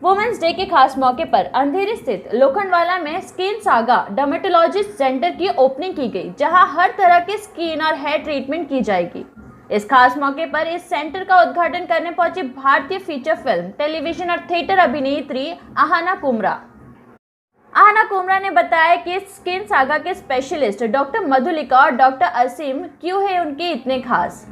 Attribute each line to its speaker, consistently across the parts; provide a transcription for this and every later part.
Speaker 1: Women's Day के खास मौके पर अंधेरी स्थित लोखंडवाला में स्किन सागा डर्मेटोलॉजिस्ट सेंटर की ओपनिंग की गई, जहां हर तरह के स्किन और हेयर ट्रीटमेंट की जाएगी। इस खास मौके पर इस सेंटर का उद्घाटन करने पहुंची भारतीय फीचर फिल्म, टेलीविजन और थिएटर अभिनेत्री आहना कुमरा। आहना कुमरा ने बताया कि स्किन सागा के स्पेशलिस्ट डॉक्टर मधुलिका और डॉक्टर असीम क्यों है उनके इतने खास।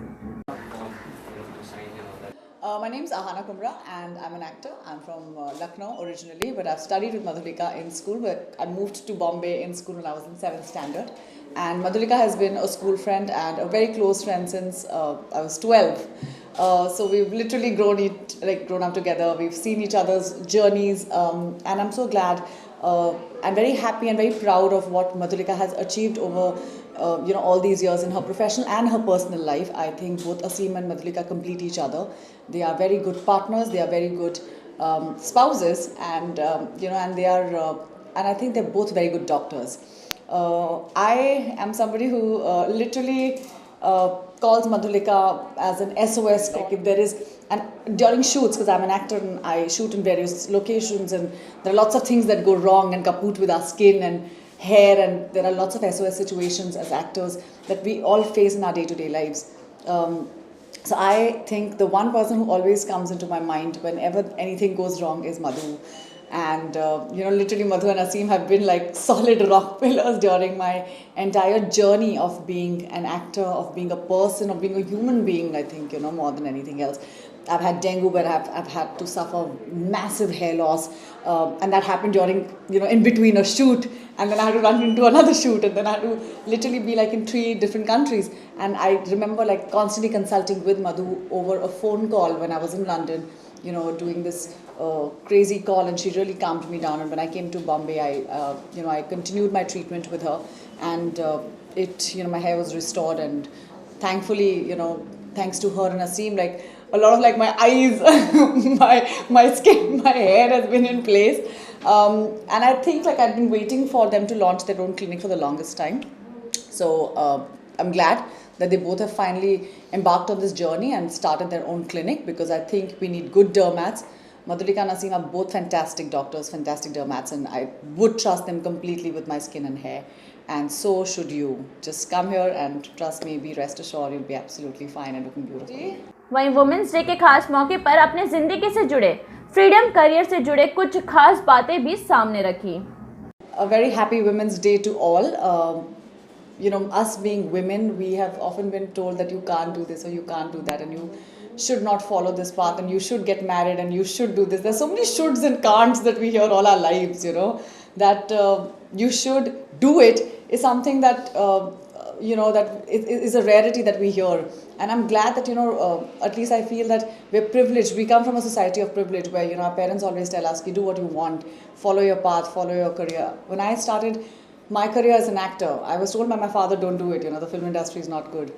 Speaker 2: My name is Ahana Kumra and I'm an actor. I'm from Lucknow originally, but I've studied with Madhulika in school. But I moved to Bombay in school when I was in 7th standard. And Madhulika has been a school friend and a very close friend since I was 12. So we've literally grown up together. We've seen each other's journeys, and I'm so glad. I'm very happy and very proud of what Madhulika has achieved over all these years in her professional and her personal life. I think both Aseem and Madhulika complete each other. They are very good partners. They are very good spouses, and and they are, and I think they're both very good doctors. I am somebody who literally calls Madhulika as an SOS. Like if there is, and during shoots, because I'm an actor and I shoot in various locations, and there are lots of things that go wrong and kaput with our skin and hair, and there are lots of SOS situations as actors that we all face in our day-to-day lives. So I think the one person who always comes into my mind whenever anything goes wrong is Madhu. And literally Madhu and Aseem have been like solid rock pillars during my entire journey of being an actor, of being a person, of being a human being. I think more than anything else. I've had dengue where I've had to suffer massive hair loss, and that happened during in between a shoot, and then I had to run into another shoot, and then I had to literally be like in 3 different countries. And I remember like constantly consulting with Madhu over a phone call when I was in London, doing this crazy call, and she really calmed me down. And when I came to Bombay, I continued my treatment with her, and my hair was restored, and thankfully, thanks to her and Aseem, like a lot of like my eyes, my skin, my hair has been in place, and I think like I've been waiting for them to launch their own clinic for the longest time. So I'm glad that they both have finally embarked on this journey and started their own clinic, because I think we need good dermats. Madhulika and Aseem are both fantastic doctors, fantastic dermats, and I would trust them completely with my skin and hair. And so should you. Just come here and trust me, be rest assured, you'll be absolutely fine and looking beautiful.
Speaker 1: वहीं women's Day के खास मौके पर अपने जिंदगी से जुड़े, freedom career से जुड़े कुछ खास बातें भी सामने रखी।
Speaker 2: A very happy Women's Day to all. Us being women, we have often been told that you can't do this or you can't do that, and you should not follow this path, and you should get married, and you should do this. There's so many shoulds and can'ts that we hear all our lives, that you should do it is something that that is a rarity that we hear. And I'm glad that at least I feel that we're privileged. We come from a society of privilege where our parents always tell us, do what you want, follow your path, follow your career. When I started my career as an actor, I was told by my father, don't do it, the film industry is not good.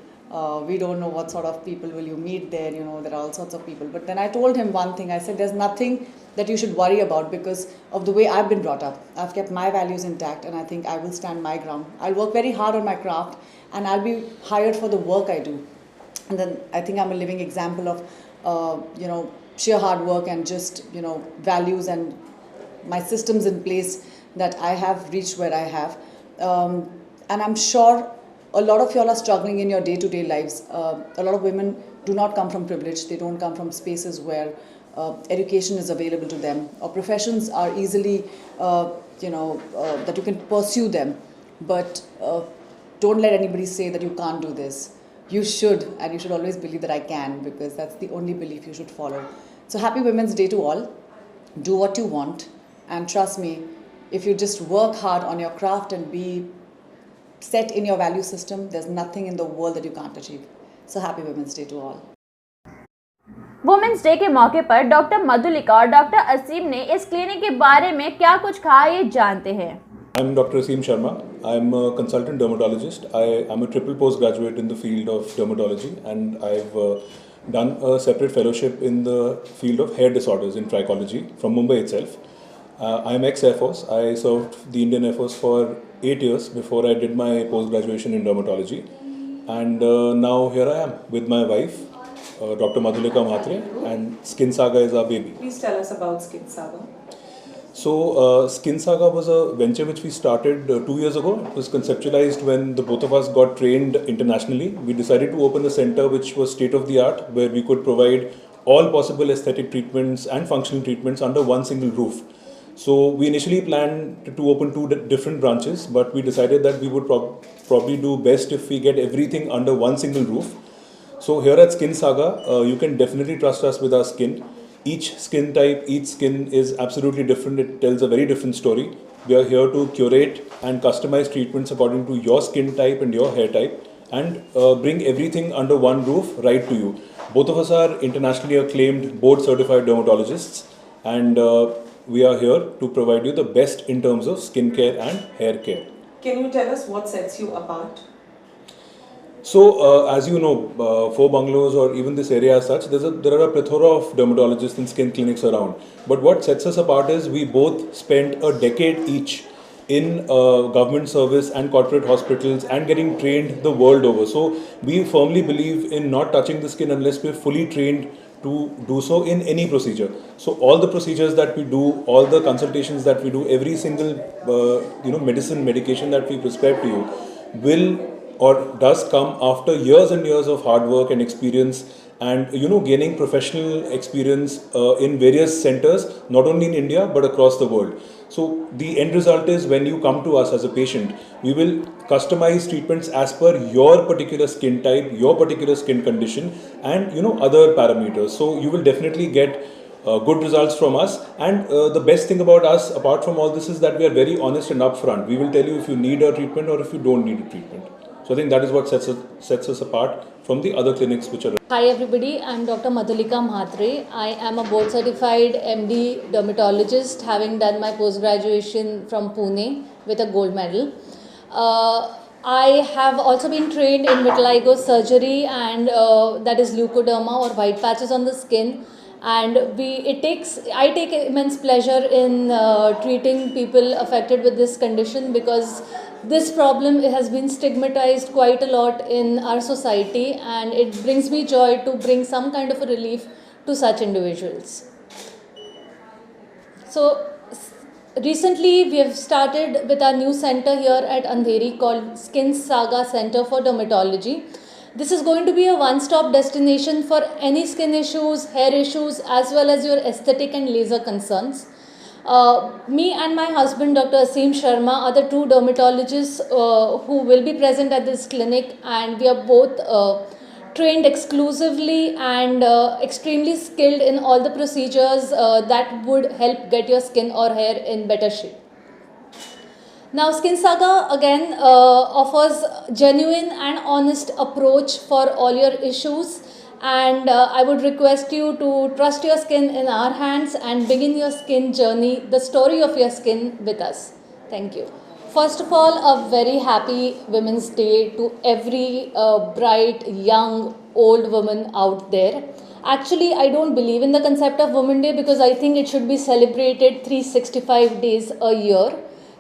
Speaker 2: We don't know what sort of people will you meet there, there are all sorts of people. But then I told him one thing. I said, there's nothing that you should worry about, because of the way I've been brought up. I've kept my values intact, and I think I will stand my ground. I'll work very hard on my craft, and I'll be hired for the work I do. And then I think I'm a living example of sheer hard work and just values and my systems in place that I have reached where I have. And I'm sure a lot of y'all are struggling in your day-to-day lives. A lot of women do not come from privilege. They don't come from spaces where education is available to them, or professions are easily that you can pursue them. But don't let anybody say that you can't do this. You should, and you should always believe that I can, because that's the only belief you should follow. So happy Women's Day to all. Do what you want, and trust me, if you just work hard on your craft and be set in your value system, there's nothing in the world that you can't achieve. So happy Women's Day to all.
Speaker 1: Women's Day के मौके पर doctor Madhulika और doctor असीम ने इस clinic के बारे में क्या कुछ कहा, ये जानते हैं।
Speaker 3: I'm Dr. Aseem Sharma. I'm a consultant dermatologist. I'm a triple postgraduate in the field of dermatology, and I've done a separate fellowship in the field of hair disorders in trichology from Mumbai itself. I'm ex-Air Force. I served the Indian Air Force for 8 years before I did my post-graduation in dermatology. And now here I am with my wife, Dr. Madhulika Mhatre, and Skin Saga is our baby.
Speaker 4: Please tell us about Skin Saga.
Speaker 3: So, Skin Saga was a venture which we started 2 years ago. It was conceptualized when the both of us got trained internationally. We decided to open a center which was state of the art, where we could provide all possible aesthetic treatments and functional treatments under one single roof. So, we initially planned to open two different branches, but we decided that we would probably do best if we get everything under one single roof. So, here at Skin Saga, you can definitely trust us with our skin. Each skin type, each skin is absolutely different. It tells a very different story. We are here to curate and customize treatments according to your skin type and your hair type, and bring everything under one roof right to you. Both of us are internationally acclaimed board certified dermatologists, and we are here to provide you the best in terms of skincare and hair care.
Speaker 4: Can you tell us what sets you apart?
Speaker 3: So, as you know, for bungalows or even this area as such, there are a plethora of dermatologists and skin clinics around. But what sets us apart is we both spent a decade each in government service and corporate hospitals and getting trained the world over. So, we firmly believe in not touching the skin unless we're fully trained to do so in any procedure. So, all the procedures that we do, all the consultations that we do, every single medication that we prescribe to you will or does come after years and years of hard work and experience, and gaining professional experience in various centers, not only in India but across the world. So the end result is, when you come to us as a patient, we will customize treatments as per your particular skin type, your particular skin condition, and other parameters. So you will definitely get good results from us, and the best thing about us apart from all this is that we are very honest and upfront. We will tell you if you need a treatment or if you don't need a treatment. So I think that is what sets us apart from the other clinics which are.
Speaker 5: Hi everybody, I am Dr. Madhulika Mhatre. I am a board certified MD dermatologist, having done my post graduation from Pune with a gold medal. I have also been trained in vitiligo surgery, and that is leukoderma or white patches on the skin. And I take immense pleasure in treating people affected with this condition, because this problem has been stigmatized quite a lot in our society, and it brings me joy to bring some kind of a relief to such individuals. So recently we have started with our new center here at Andheri called Skin Saga Center for Dermatology. This is going to be a one-stop destination for any skin issues, hair issues, as well as your aesthetic and laser concerns. Me and my husband, Dr. Aseem Sharma, are the two dermatologists who will be present at this clinic, and we are both trained exclusively and extremely skilled in all the procedures that would help get your skin or hair in better shape. Now, Skin Saga again offers genuine and honest approach for all your issues, and I would request you to trust your skin in our hands and begin your skin journey, the story of your skin, with us. Thank you. First of all, a very happy Women's Day to every bright, young, old woman out there. Actually, I don't believe in the concept of Women's Day, because I think it should be celebrated 365 days a year.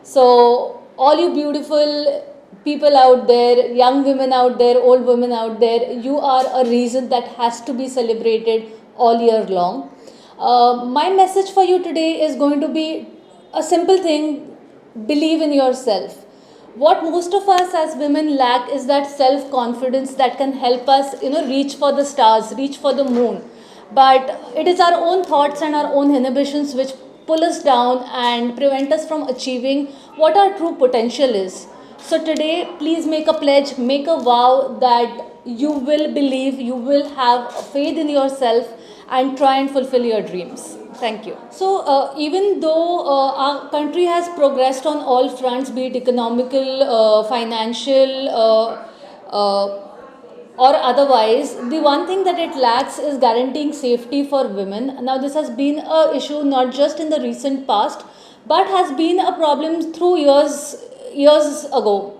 Speaker 5: So all you beautiful people out there, young women out there, old women out there, you are a reason that has to be celebrated all year long. My message for you today is going to be a simple thing: believe in yourself. What most of us as women lack is that self-confidence that can help us, reach for the stars, reach for the moon. But it is our own thoughts and our own inhibitions which pull us down and prevent us from achieving what our true potential is. So today, please make a pledge, make a vow that you will believe, you will have faith in yourself and try and fulfill your dreams. Thank you. So even though our country has progressed on all fronts, be it economical, financial, or otherwise, the one thing that it lacks is guaranteeing safety for women. Now, this has been an issue not just in the recent past, but has been a problem through years ago.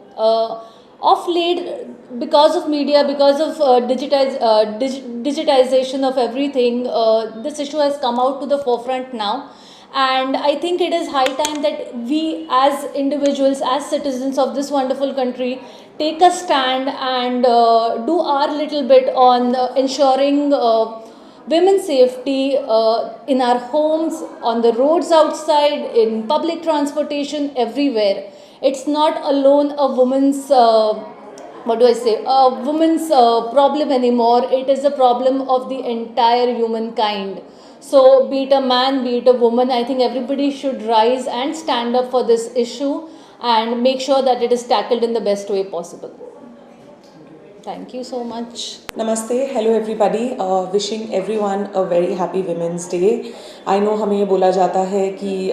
Speaker 5: Of late, because of media, because of digitization of everything, this issue has come out to the forefront now. And I think it is high time that we as individuals, as citizens of this wonderful country, take a stand and do our little bit on ensuring women's safety in our homes, on the roads outside, in public transportation, everywhere. It's not alone a woman's a woman's problem anymore. It is a problem of the entire humankind. So be it a man, be it a woman, I think everybody should rise and stand up for this issue and make sure that it is tackled in the best way possible. Thank you so much.
Speaker 4: Namaste, hello everybody. Wishing everyone a very happy Women's Day. I know हमें ये बोला जाता है कि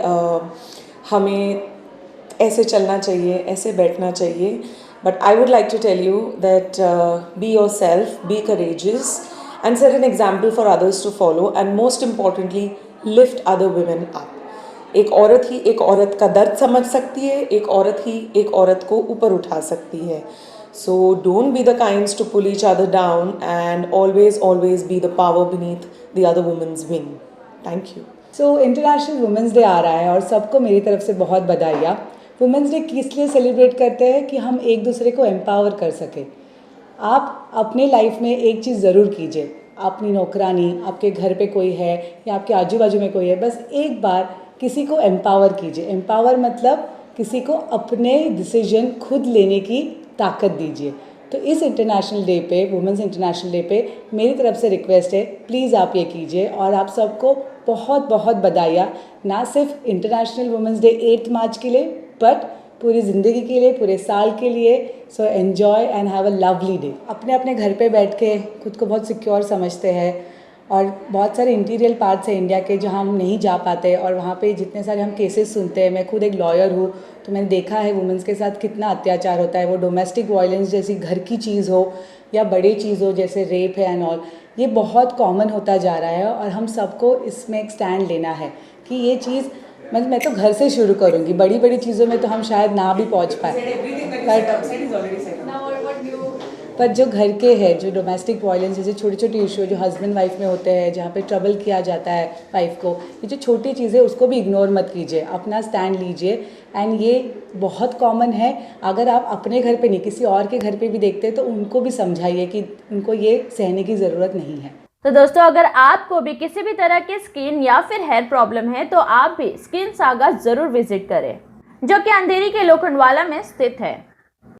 Speaker 4: हमें ऐसे चलना चाहिए, ऐसे बैठना चाहिए. But I would like to tell you that be yourself, be courageous, and set an example for others to follow. And most importantly, lift other women up. एक औरत ही एक औरत का दर्द समझ सकती है, एक औरत ही एक औरत को ऊपर उठा सकती है. So don't be the kinds to pull each other down, and always be the power beneath the other woman's wing. Thank you.
Speaker 6: So international women's day आ रहा है और सबको मेरी तरफ से बहुत बधाइयाँ. वुमेंस डे किस लिए सेलिब्रेट करते हैं कि हम एक दूसरे को एम्पावर कर सकें. आप अपने लाइफ में एक चीज़ ज़रूर कीजिए. अपनी नौकरानी, आपके घर पे कोई है या आपके आजू बाजू में कोई है, बस एक बार किसी को एम्पावर कीजिए. एम्पावर मतलब किसी को अपने डिसीजन खुद लेने की ताकत दीजिए. तो इस इंटरनेशनल डे पे, वुमेंस इंटरनेशनल डे पे मेरी तरफ से रिक्वेस्ट है, प्लीज़ आप ये कीजिए. और आप सबको बहुत बहुत बधाइयाँ, ना सिर्फ इंटरनेशनल वुमेंस डे 8 मार्च के लिए, बट पूरी ज़िंदगी के लिए, पूरे साल के लिए. So enjoy and have a lovely day. अपने अपने घर पे बैठ के खुद को बहुत सिक्योर समझते हैं और बहुत सारे इंटीरियर पार्ट्स हैं इंडिया के जहाँ हम नहीं जा पाते, और वहाँ पे जितने सारे हम केसेस सुनते हैं. मैं खुद एक लॉयर हूँ, तो मैंने देखा है वुमेंस के साथ कितना अत्याचार होता है. वो डोमेस्टिक वायलेंस जैसी घर की चीज़ हो या बड़ी चीज़ हो जैसे रेप है एंड ऑल, ये बहुत कॉमन होता जा रहा है. और हम सबको इसमें एक स्टैंड लेना है कि ये चीज़ मैं तो घर से शुरू करूँगी. बड़ी बड़ी चीज़ों में तो हम शायद ना भी पहुँच पाए, पर जो घर के हैं, जो डोमेस्टिक वायलेंस जैसे छोटी छोटी इशू जो हस्बैंड वाइफ में होते हैं, जहाँ पे ट्रबल किया जाता है वाइफ को, ये जो छोटी चीज़ें उसको भी इग्नोर मत कीजिए, अपना स्टैंड लीजिए. एंड ये बहुत कॉमन है. अगर आप अपने घर पे नहीं, किसी और के घर पे भी देखते हैं तो उनको भी समझाइए कि उनको ये सहने की ज़रूरत नहीं है.
Speaker 1: तो दोस्तों, अगर आपको भी किसी भी तरह की स्किन या फिर हेयर प्रॉब्लम है तो आप भी स्किन सागा जरूर विजिट करें, जो कि अंधेरी के लोखंडवाला में स्थित है.